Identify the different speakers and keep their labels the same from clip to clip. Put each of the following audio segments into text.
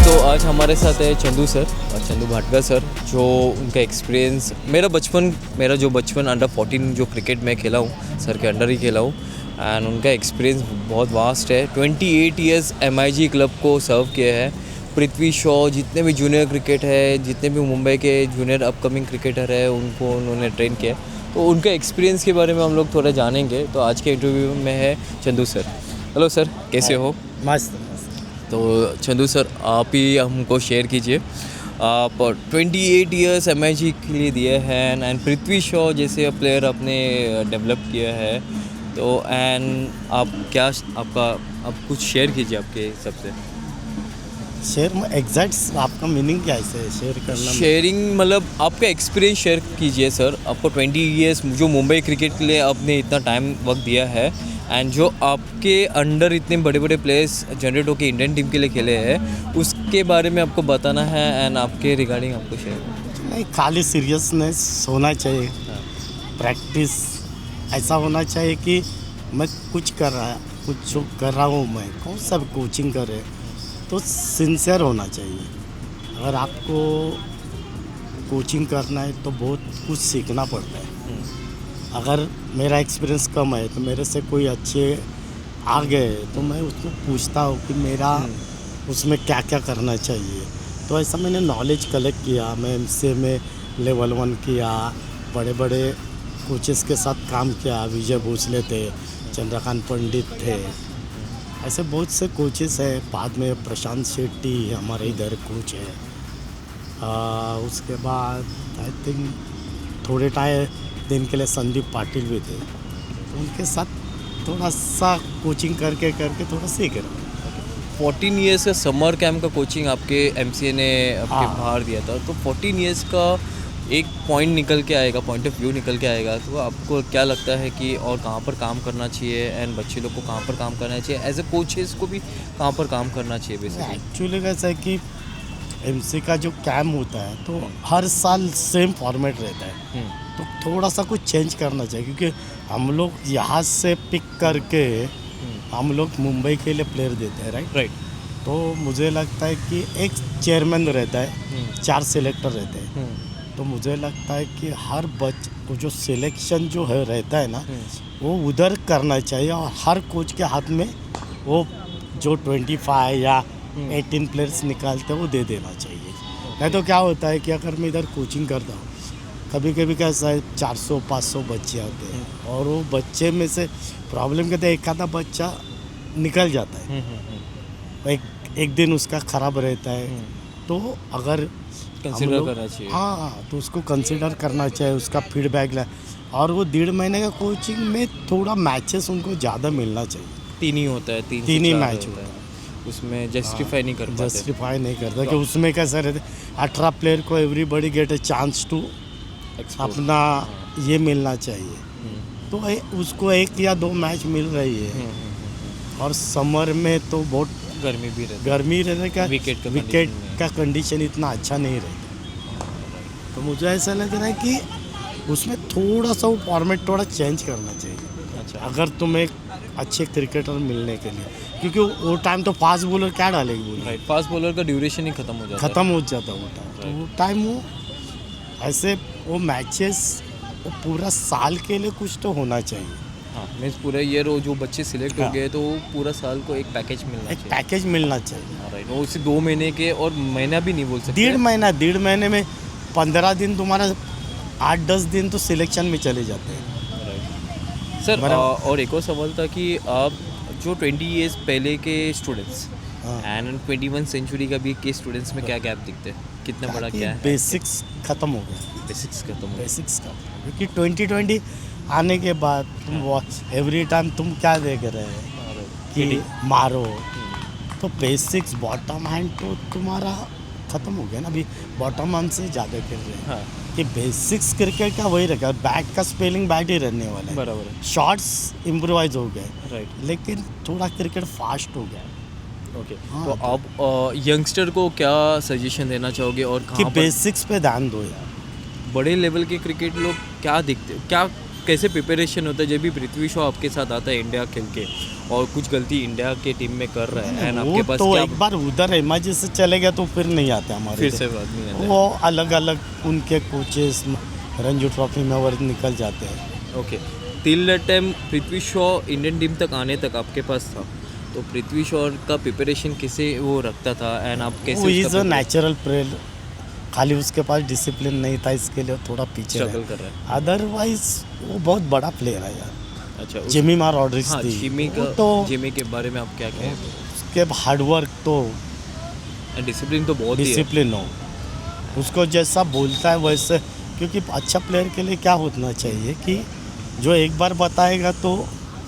Speaker 1: तो आज हमारे साथ है चंदू सर और चंदू भाटकर सर, जो उनका एक्सपीरियंस मेरा जो बचपन अंडर 14 जो क्रिकेट में खेला हूँ सर के अंडर ही खेला हूँ, एंड उनका एक्सपीरियंस बहुत वास्ट है। 28 ईयर्स MIG क्लब को सर्व किया है। पृथ्वी शॉ, जितने भी जूनियर क्रिकेट है, जितने भी मुंबई के जूनियर अपकमिंग क्रिकेटर है, उनको उन्होंने ट्रेन किया है। तो उनका एक्सपीरियंस के बारे में हम लोग थोड़ा जानेंगे। तो आज के इंटरव्यू में है चंदू सर। हेलो सर, कैसे हो?
Speaker 2: मस्त।
Speaker 1: तो चंदू सर, आप ही हमको शेयर कीजिए। आप 28 ईयर्स MIG के लिए दिए हैं एंड पृथ्वी शॉ जैसे प्लेयर आपने डेवलप किया है, तो एंड आप कुछ शेयर कीजिए आपके हिसाब से।
Speaker 2: शेयर में एग्जैक्ट आपका मीनिंग क्या है शेयर करना?
Speaker 1: शेयरिंग मतलब आपका एक्सपीरियंस शेयर कीजिए सर। आपको 20 ईयर्स जो मुंबई क्रिकेट के लिए आपने इतना टाइम वक्त दिया है, एंड जो आपके अंडर इतने बड़े बड़े प्लेयर्स जनरेट होकर इंडियन टीम के लिए खेले हैं, उसके बारे में आपको बताना है एंड आपके रिगार्डिंग आपको शेयर।
Speaker 2: नहीं, खाली सीरियसनेस होना चाहिए। प्रैक्टिस ऐसा होना चाहिए कि मैं कुछ जो कर रहा हूँ, मैं कौन सा कोचिंग कर रहे, तो सिंसियर होना चाहिए। अगर आपको कोचिंग करना है तो बहुत कुछ सीखना पड़ता है। अगर मेरा एक्सपीरियंस कम है तो मेरे से कोई अच्छे आ गए तो मैं उसको पूछता हूँ कि मेरा उसमें क्या क्या करना चाहिए। तो ऐसा मैंने नॉलेज कलेक्ट किया। मैं MCA में लेवल 1 किया, बड़े बड़े कोचेस के साथ काम किया। विजय भोसले थे, चंद्रकांत पंडित थे, ऐसे बहुत से कोचेस हैं। बाद में प्रशांत शेट्टी हमारे इधर कोच है। उसके बाद आई थिंक थोड़े दिन के लिए संदीप पाटिल भी थे, तो उनके साथ थोड़ा सा कोचिंग करके थोड़ा सीख रहा हूँ।
Speaker 1: 14 ईयर्स का समर कैंप का कोचिंग आपके MCA ने आपके बाहर दिया था, तो 14 ईयर्स का एक पॉइंट निकल के आएगा, पॉइंट ऑफ व्यू निकल के आएगा। तो आपको क्या लगता है कि और कहाँ पर काम करना चाहिए एंड बच्चे लोग को कहाँ पर काम करना चाहिए, एज ए कोचेस को भी कहाँ पर काम करना चाहिए बेसिकली?
Speaker 2: एक्चुअली कैसा है कि MCA का जो कैम्प होता है तो हर साल सेम फॉर्मेट रहता है। तो थोड़ा सा कुछ चेंज करना चाहिए, क्योंकि हम लोग यहाँ से पिक करके हम लोग मुंबई के लिए प्लेयर देते हैं, राइट। तो मुझे लगता है कि एक चेयरमैन रहता है, 4 सिलेक्टर रहते हैं। तो मुझे लगता है कि हर को जो सिलेक्शन जो है रहता है ना, वो उधर करना चाहिए और हर कोच के हाथ में वो जो 25 या 18 प्लेयर्स निकालते हैं वो दे देना चाहिए। नहीं तो क्या होता है कि अगर मैं इधर कोचिंग करता हूँ, कभी कभी कैसा है 400-500 बच्चे आते हैं और वो बच्चे में से प्रॉब्लम कहते हैं एक आधा बच्चा निकल जाता है। एक दिन उसका ख़राब रहता है, तो अगर
Speaker 1: कंसिडर करना चाहिए।
Speaker 2: हाँ, तो उसको कंसिडर करना चाहिए, उसका फीडबैक ले। और वो 1.5 महीने का कोचिंग में थोड़ा मैचेस उनको ज़्यादा मिलना चाहिए।
Speaker 1: 3 ही होता है, 3
Speaker 2: ही मैच होता है,
Speaker 1: उसमें जस्टिफाई नहीं करता
Speaker 2: कि उसमें कैसा रहता है 18 प्लेयर को everybody get a chance to अपना ये मिलना चाहिए। तो उसको 1 या 2 मैच मिल रही है। और समर में तो बहुत गर्मी रहने का विकेट का कंडीशन इतना अच्छा नहीं रहता। तो मुझे ऐसा लग रहा है कि उसमें थोड़ा सा वो फॉर्मेट थोड़ा चेंज करना चाहिए।
Speaker 1: अच्छा,
Speaker 2: अगर तुम एक अच्छे क्रिकेटर मिलने के लिए, क्योंकि वो टाइम तो फास्ट बॉलर क्या डालेगी,
Speaker 1: राइट। फास्ट बॉलर का ड्यूरेशन ही खत्म हो जाता
Speaker 2: वो टाइम। तो वो टाइम वो ऐसे वो मैचेस वो पूरा साल के लिए कुछ तो होना चाहिए।
Speaker 1: हाँ, मीन्स पूरा ईयर वो जो बच्चे सिलेक्ट हो गए तो पूरा साल को एक पैकेज मिलना चाहिए। राइट, वो उसी 2 महीने के, और महीना भी नहीं बोल सकते,
Speaker 2: 1.5 महीने में 15 दिन तुम्हारा 8-10 दिन तो सिलेक्शन में चले जाते हैं।
Speaker 1: Right sir. और एक और सवाल था कि आप जो 20 ईयर्स पहले के स्टूडेंट्स एंड 21 सेंचुरी का भी के स्टूडेंट्स में क्या गैप दिखते हैं, कितना बड़ा क्या है?
Speaker 2: बेसिक्स खत्म हो गया।
Speaker 1: बेसिक्स खत्म,
Speaker 2: क्योंकि 2020 आने के बाद तुम एवरी टाइम तुम क्या देख रहे हैं कि मारो, तो बेसिक्स बॉटम हैंड तो तुम्हारा ख़त्म हो गया ना। अभी बॉटम हैंड से ज़्यादा खेल रहे हैं। कि बेसिक्स क्रिकेट का वही रखा, बैट का स्पेलिंग बैट ही रहने वाला है,
Speaker 1: बराबर है।
Speaker 2: शॉट्स इम्प्रोवाइज हो गए,
Speaker 1: राइट,
Speaker 2: लेकिन थोड़ा क्रिकेट फास्ट हो गया।
Speaker 1: ओके। तो आप यंगस्टर को क्या सजेशन देना चाहोगे और
Speaker 2: कि बेसिक्स पे ध्यान दो यार।
Speaker 1: बड़े लेवल के क्रिकेट लोग क्या दिखते, क्या कैसे प्रिपरेशन होता है जब भी पृथ्वी शॉ आपके साथ आता है इंडिया खेल के और कुछ गलती इंडिया के टीम में कर रहा है एंड आपके
Speaker 2: वो
Speaker 1: पास
Speaker 2: तो
Speaker 1: क्या
Speaker 2: एक बार उधर एमआई से चले गए तो फिर नहीं आते हमारे
Speaker 1: फिर
Speaker 2: इधर।
Speaker 1: से बात नहीं आता
Speaker 2: वो अलग अलग उनके कोचेस रणजी ट्रॉफी में वो निकल जाते हैं।
Speaker 1: है okay till that time Prithvi Shaw Indian team तक आने तक आपके पास था तो पृथ्वी शॉ का प्रिपरेशन कैसे वो रखता था एंड आप कैसे
Speaker 2: वो इज़ अ नेचुरल प्लेयर, खाली उसके पास डिसिप्लिन नहीं था इसके लिए थोड़ा पीछे
Speaker 1: स्ट्रगल
Speaker 2: रहे।
Speaker 1: कर रहा है
Speaker 2: अदरवाइज वो बहुत बड़ा प्लेयर है यार।
Speaker 1: अच्छा
Speaker 2: जिमी मार ऑर्डर्स
Speaker 1: हाँ
Speaker 2: थी
Speaker 1: जिमी
Speaker 2: वो
Speaker 1: का
Speaker 2: तो
Speaker 1: जिमी के बारे में आप क्या कहें
Speaker 2: उसके हार्डवर्क तो
Speaker 1: डिसिप्लिन तो बहुत ही है
Speaker 2: डिसिप्लिन हो, उसको जैसा बोलता है वैसे, क्योंकि अच्छा प्लेयर के लिए क्या होना चाहिए कि जो एक बार बताएगा तो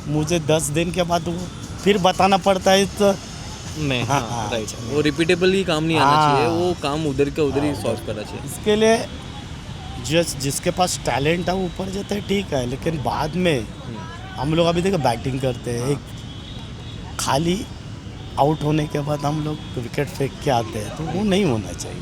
Speaker 2: मुझे 10 दिन के बाद वो फिर बताना पड़ता है तो
Speaker 1: नहीं
Speaker 2: हाँ,
Speaker 1: हाँ
Speaker 2: हाँ,
Speaker 1: राइट
Speaker 2: अच्छा,
Speaker 1: वो रिपीटेबली काम नहीं आना
Speaker 2: हाँ।
Speaker 1: चाहिए वो काम उधर का उधर ही सॉल्व करना चाहिए
Speaker 2: इसके लिए जिसके पास टैलेंट है वो ऊपर जाता है ठीक है, लेकिन बाद में हम लोग अभी देखो बैटिंग करते हैं, एक खाली आउट होने के बाद हम लोग विकेट फेंक के आते हैं तो वो नहीं होना चाहिए।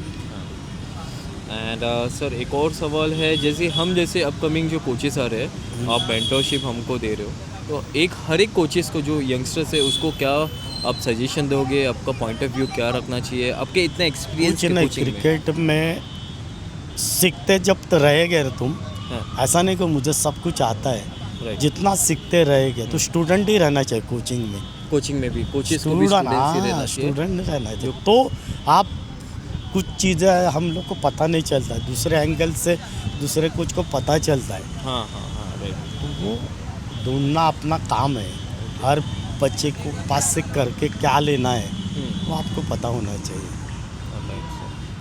Speaker 1: एंड सर एक और सवाल है जैसे हम जैसे अपकमिंग जो कोचेस आ रहे हैं आप मेंटरशिप हमको दे रहे हो तो हर एक कोचेस को जो यंगस्टर्स है उसको क्या आप सजेशन दोगे आपका पॉइंट ऑफ व्यू क्या रखना चाहिए आपके इतने एक्सपीरियंस
Speaker 2: कुछ नहीं, क्रिकेट में सीखते जब तो रहेगे ना तुम, ऐसा नहीं कि मुझे सब कुछ आता है,
Speaker 1: राइट
Speaker 2: जितना सीखते रहेगे तो स्टूडेंट ही रहना चाहिए कोचिंग में।
Speaker 1: कोचिंग में भी कोचेस को भी
Speaker 2: स्टूडेंट
Speaker 1: स्टूडेंट्स ही रहना चाहिए
Speaker 2: स्टूडेंट रहना चाहिए तो आप कुछ चीज़ें हम लोग को पता नहीं चलता है, दूसरे एंगल से दूसरे कोच को पता चलता है,
Speaker 1: हाँ हाँ हाँ राइट
Speaker 2: तो वो ढूंढना अपना काम है। हर बच्चे को पास से करके क्या लेना है वो आपको पता होना चाहिए।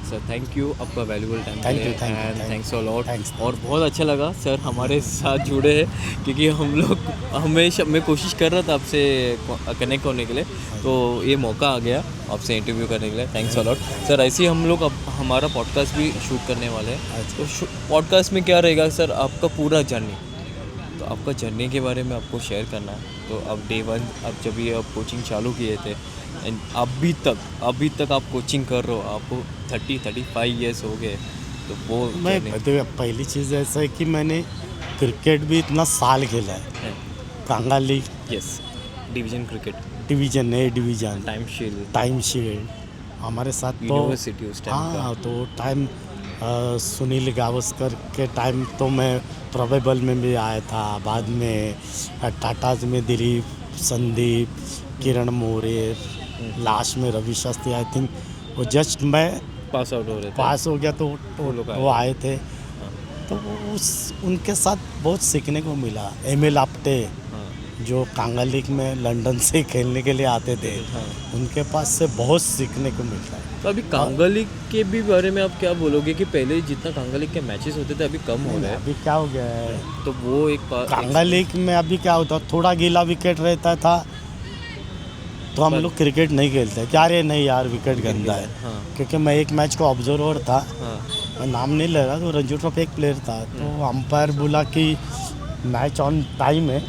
Speaker 1: सर थैंक यू आपका valuable time
Speaker 2: Thank you, thank you,
Speaker 1: and
Speaker 2: thank
Speaker 1: thanks a lot
Speaker 2: Thanks.
Speaker 1: और बहुत अच्छा लगा सर हमारे साथ जुड़े हैं क्योंकि हम लोग हमेशा मैं कोशिश कर रहा था आपसे कनेक्ट होने के लिए तो ये मौका आ गया आपसे इंटरव्यू करने के लिए थैंक्स अ लॉट सर ऐसे ही हम लोग अब हमारा पॉडकास्ट भी शूट करने वाले हैं तो पॉडकास्ट में क्या रहेगा सर आपका पूरा जर्नी तो आपका जर्नी के बारे में आपको शेयर करना है तो अब डे 1 अब जब ये आप कोचिंग चालू किए थे एंड अभी तक आप कोचिंग कर रहे हो आपको 30-35 ईयर्स हो गए तो वो
Speaker 2: मैं
Speaker 1: journey-
Speaker 2: देखो, पहली चीज़ ऐसा है कि मैंने क्रिकेट भी इतना साल खेला है, Kanga league,
Speaker 1: yes division cricket
Speaker 2: division A division,
Speaker 1: time
Speaker 2: shield हमारे साथ तो
Speaker 1: यूनिवर्सिटी उस टाइम का
Speaker 2: हाँ तो टाइम सुनील गावस्कर के टाइम तो मैं प्रोबेबल में भी आया था, बाद में टाटाज में दिलीप, संदीप, किरण मोरे, लास्ट में रवि शास्त्री, आई थिंक वो जस्ट मैं
Speaker 1: पास आउट हो रहे थे
Speaker 2: पास हो गया तो
Speaker 1: लोग आए
Speaker 2: वो आए थे तो उस उनके साथ बहुत सीखने को मिला। एमएल आप्टे
Speaker 1: हाँ
Speaker 2: जो कांगा लीग में लंदन से खेलने के लिए आते थे,
Speaker 1: हाँ
Speaker 2: उनके पास से बहुत सीखने को मिलता है।
Speaker 1: तो अभी कांगा लीग के भी बारे में आप क्या बोलोगे कि पहले जितना कांगा लीग के मैचेस होते थे अभी कम हो रहे हैं
Speaker 2: अभी क्या हो गया है,
Speaker 1: तो वो एक
Speaker 2: कांगा लीग में अभी क्या होता, थोड़ा गीला विकेट रहता था तो हम लोग क्रिकेट नहीं खेलते कि अरे नहीं यार विकेट गंदा है,
Speaker 1: हाँ
Speaker 2: क्योंकि मैं एक मैच को ऑब्जर्वर था,
Speaker 1: हाँ
Speaker 2: मैं नाम नहीं ले रहा, तो रणजी ट्रॉफी एक प्लेयर था तो अंपायर बोला कि मैच ऑन टाइम है,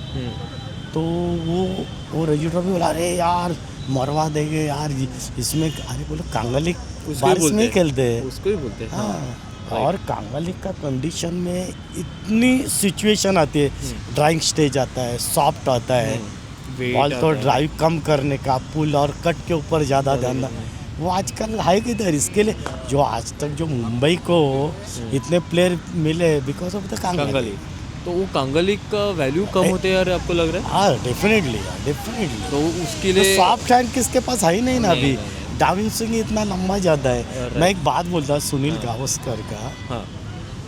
Speaker 2: तो वो रणजी ट्रॉफी बोला अरे यार मरवा देंगे यार इसमें, अरे बोलो कांगा लीग बारिश में ही खेलते हैं
Speaker 1: उसको ही बोलते हैं
Speaker 2: हाँ। और कांगा लीग का कंडीशन में इतनी सिचुएशन आती है, ड्राइंग स्टेज आता है, सॉफ्ट आता है, बॉल तो ड्राइव कम करने का, पुल और कट के ऊपर ज़्यादा ध्यान, वो आजकल है किधर। इसके लिए जो आज तक जो मुंबई को इतने प्लेयर मिले because of the Kanga league,
Speaker 1: तो वो कांगा लीग का वैल्यू कम होते यार आपको लग रहा है
Speaker 2: हाँ डेफिनेटली
Speaker 1: तो उसके लिए
Speaker 2: सॉफ्ट हैंड किसके पास है ही नहीं ना अभी,
Speaker 1: नहीं।
Speaker 2: डाविंग स्विंग इतना लंबा जाता है।
Speaker 1: Right.
Speaker 2: मैं एक बात बोलता सुनील गावस्कर का,
Speaker 1: हाँ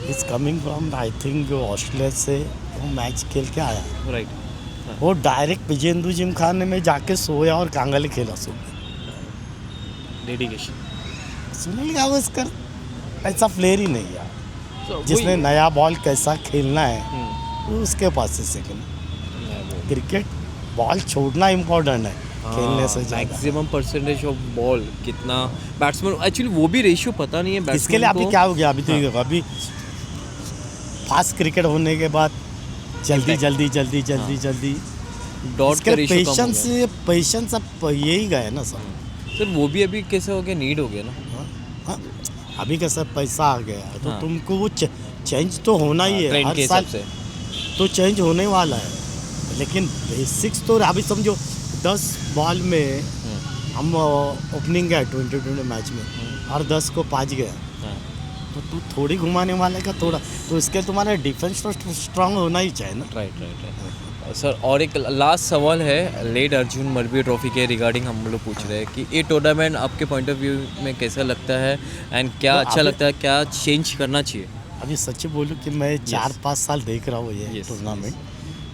Speaker 2: is coming from I think Australia से, वो मैच खेल के आया,
Speaker 1: राइट
Speaker 2: वो डायरेक्ट विजेंदु जिम खाने में जाके सोया और कांगा लीग खेला
Speaker 1: डेडिकेशन
Speaker 2: सुनील गावस्कर ऐसा प्लेयर ही नहीं यार, जिसने नया बॉल कैसा खेलना है वो उसके पास से सीखना। क्रिकेट बॉल छोड़ना इम्पोर्टेंट है खेलने से ज़्यादा।
Speaker 1: मैक्सिमम परसेंटेज ऑफ बॉल कितना बैट्समैन एक्चुअली वो भी रेशियो पता नहीं है
Speaker 2: इसके लिए अभी क्या हो गया, अभी तो देखो अभी फास्ट क्रिकेट होने के बाद जल्दी
Speaker 1: डॉट का रेशियो कम हो गया
Speaker 2: पेशेंस अब यही गए ना सब।
Speaker 1: सर वो भी अभी कैसे हो गया नीड हो गया ना
Speaker 2: हाँ, अभी कैसा पैसा आ गया तो
Speaker 1: हाँ।
Speaker 2: तुमको वो चेंज तो होना ही है
Speaker 1: ट्रेंड
Speaker 2: हर
Speaker 1: के
Speaker 2: साल।
Speaker 1: हिसाब से
Speaker 2: तो चेंज होने वाला है, लेकिन बेसिक्स तो अभी समझो 10 बॉल में हम ओपनिंग गए 2020 मैच में और 10 को 5 गया, तो तू थोड़ी घुमाने वाले का थोड़ा, तो इसके तुम्हारा डिफेंस तो स्ट्रांग होना ही चाहिए ना।
Speaker 1: Right sir. और एक लास्ट सवाल है लेड अर्जुन मलवी ट्रॉफी के रिगार्डिंग हम लोग पूछ रहे हैं कि ये टूर्नामेंट आपके पॉइंट ऑफ व्यू में कैसा लगता है एंड क्या
Speaker 2: तो
Speaker 1: अच्छा
Speaker 2: अभी-
Speaker 1: लगता है, क्या चेंज करना चाहिए?
Speaker 2: अभी सच बोलूँ कि मैं 4-5 साल देख रहा हूँ ये
Speaker 1: Yes,
Speaker 2: टूर्नामेंट।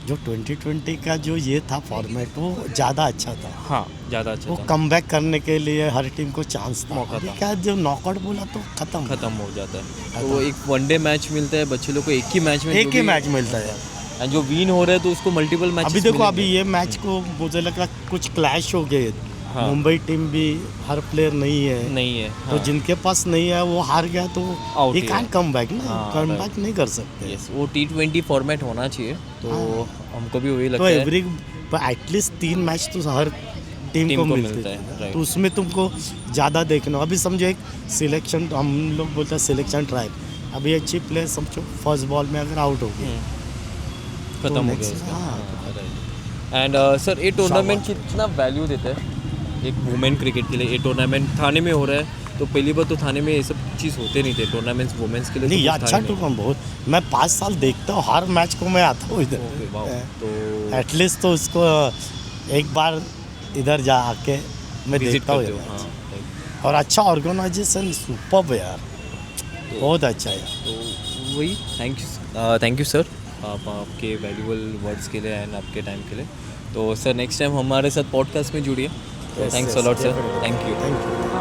Speaker 2: जो 2020 का जो ये था फॉर्मेट वो ज़्यादा अच्छा था,
Speaker 1: हाँ, ज़्यादा अच्छा
Speaker 2: वो
Speaker 1: था,
Speaker 2: कमबैक करने के लिए हर टीम को चांस था।
Speaker 1: मौका
Speaker 2: अभी
Speaker 1: था।
Speaker 2: क्या जो नॉकआउट बोला तो
Speaker 1: ख़त्म हो जाता है। तो वो एक वनडे मैच मिलता है बच्चे लोग को, एक ही मैच में,
Speaker 2: एक ही मैच मिलता है।
Speaker 1: एंड जो विन हो रहे हैं तो उसको मल्टीपल मैच।
Speaker 2: अभी देखो अभी ये मैच को मुझे लगा कुछ क्लैश हो गए।
Speaker 1: हाँ।
Speaker 2: मुंबई टीम भी हर प्लेयर नहीं है,
Speaker 1: नहीं है,
Speaker 2: तो जिनके पास नहीं है वो हार गया, तो
Speaker 1: Out
Speaker 2: ये
Speaker 1: ही
Speaker 2: कांट
Speaker 1: है।
Speaker 2: कम बैक ना,
Speaker 1: हाँ,
Speaker 2: कम
Speaker 1: right.
Speaker 2: बैक नहीं कर सकते।
Speaker 1: यस, वो T20 फॉर्मेट होना चाहिए, तो हमको भी वही
Speaker 2: तो
Speaker 1: लगता है।
Speaker 2: एवरी एटलीस्ट 3 मैच तो हर टीम
Speaker 1: टीम
Speaker 2: को
Speaker 1: को
Speaker 2: मिलते
Speaker 1: मिलता है,
Speaker 2: हैं,
Speaker 1: right.
Speaker 2: तो उसमें तुमको ज़्यादा देखना। अभी समझो एक सिलेक्शन, हम लोग बोलते हैं सिलेक्शन ट्रायल, अभी अच्छी प्लेयर समझो फर्स्ट बॉल में अगर आउट हो गई
Speaker 1: खत्म हो गया
Speaker 2: next-
Speaker 1: उसका।
Speaker 2: हाँ,
Speaker 1: एंड सर ये टूर्नामेंट कितना वैल्यू देता है एक वुमेन क्रिकेट के लिए? ये टूर्नामेंट थाने में हो रहा है, तो पहली बार तो थाने में ये सब चीज़ होते नहीं थे टूर्नामेंट्स वुमेन्स के लिए।
Speaker 2: नहीं
Speaker 1: तो
Speaker 2: ये
Speaker 1: कुछ था
Speaker 2: अच्छा
Speaker 1: ही नहीं।
Speaker 2: टूर्नामेंट बहुत, मैं 5 साल देखता हूँ, हर मैच को मैं आता हूँ
Speaker 1: ओके,
Speaker 2: इधर।
Speaker 1: वाओ। तो
Speaker 2: एटलीस्ट तो उसको एक बार इधर जा आके मैं
Speaker 1: विजिट
Speaker 2: देखता हूँ
Speaker 1: करते
Speaker 2: ये
Speaker 1: हो?
Speaker 2: match।
Speaker 1: हाँ, right.
Speaker 2: और अच्छा ऑर्गेनाइजेशन सुपर्ब है यार, बहुत अच्छा है।
Speaker 1: तो वही थैंक यू सर आपके वैल्यूबल वर्ड्स के लिए एंड आपके टाइम के लिए। तो सर नेक्स्ट टाइम हमारे साथ पॉडकास्ट में जुड़िए। Thanks a lot sir, thank you.
Speaker 2: Thank you.